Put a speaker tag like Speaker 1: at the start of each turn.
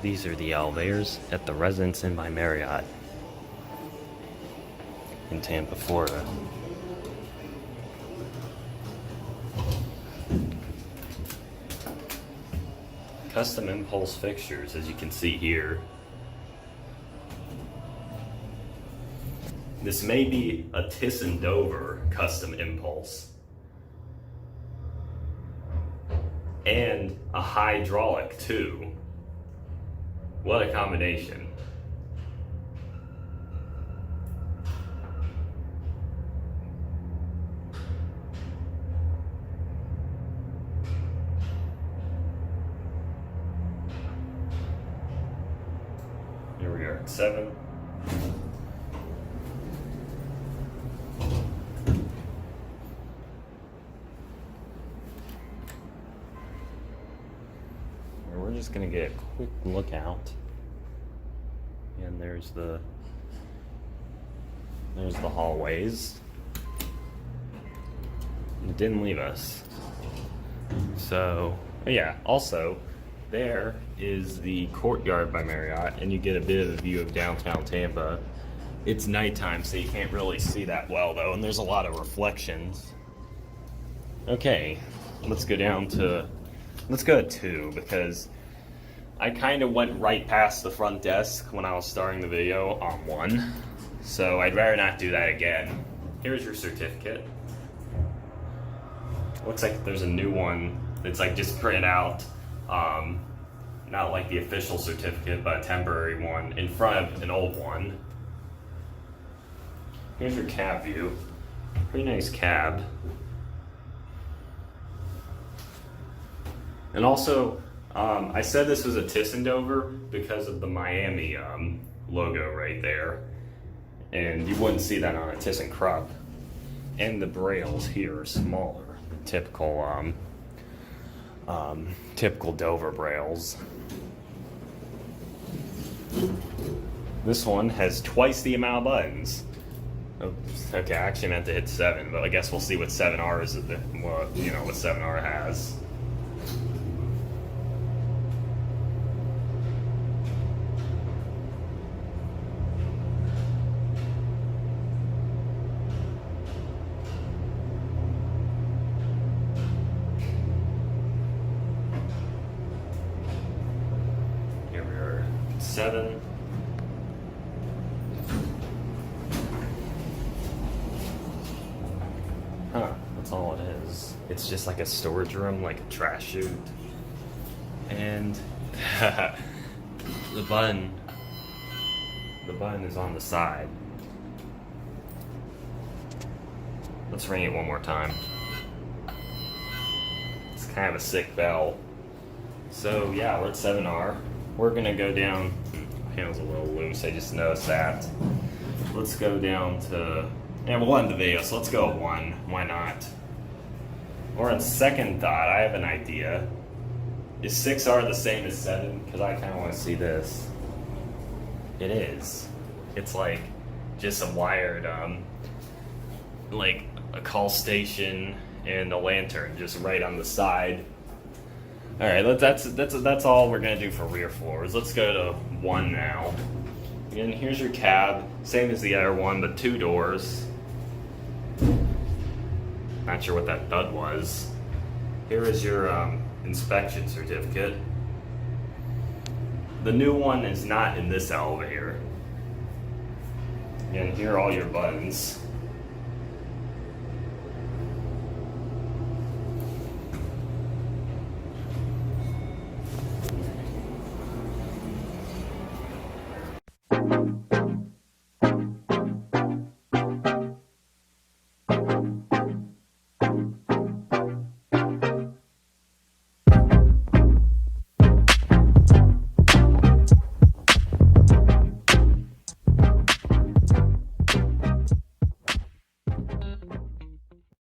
Speaker 1: These are the elevators at the Residence Inn by Marriott in Tampa, Florida. Custom impulse fixtures, as you can see here. This may be a Thyssen Dover custom impulse. And a HIGHdraulic too. What a combination. Here we are at 7. We're just gonna get a quick look out, and there's the hallways. It didn't leave us. So yeah, also there is the Courtyard by Marriott, and you get a bit of a view of downtown Tampa. It's nighttime, so you can't really see that well though, and there's a lot of reflections. Okay, let's go to 2, because I kind of went right past the front desk when I was starting the video on 1, so I'd rather not do that again. Here's your certificate. Looks like there's a new one that's like just printed out, not like the official certificate, but a temporary one in front of an old one. Here's your cab view. Pretty nice cab. And also, I said this was a Thyssen Dover because of the Miami logo right there, and you wouldn't see that on a ThyssenKrupp. And the brails here are smaller than typical Dover brails. This one has twice the amount of buttons. Oops, okay, I actually meant to hit 7, but I guess we'll see what 7R is. What 7R has. Here we are, 7. Huh, that's all it is. It's just like a storage room, like a trash chute. And the button is on the side. Let's ring it one more time. It's kind of a sick bell. So yeah, we're at 7R. We're gonna go down. My handle's a little loose, I just noticed that. Let's go down to, and we'll end the video, so let's go at 1. Why not? Or on second thought, I have an idea. Is 6R the same as 7? Because I kind of want to see this. It is. It's like just a wired, like a call station and a lantern just right on the side. All right, that's all we're gonna do for rear floors. Let's go to 1 now. Again, here's your cab, same as the other one, but 2 doors. Not sure what that thud was. Here is your inspection certificate. The new one is not in this elevator. Again, here are all your buttons.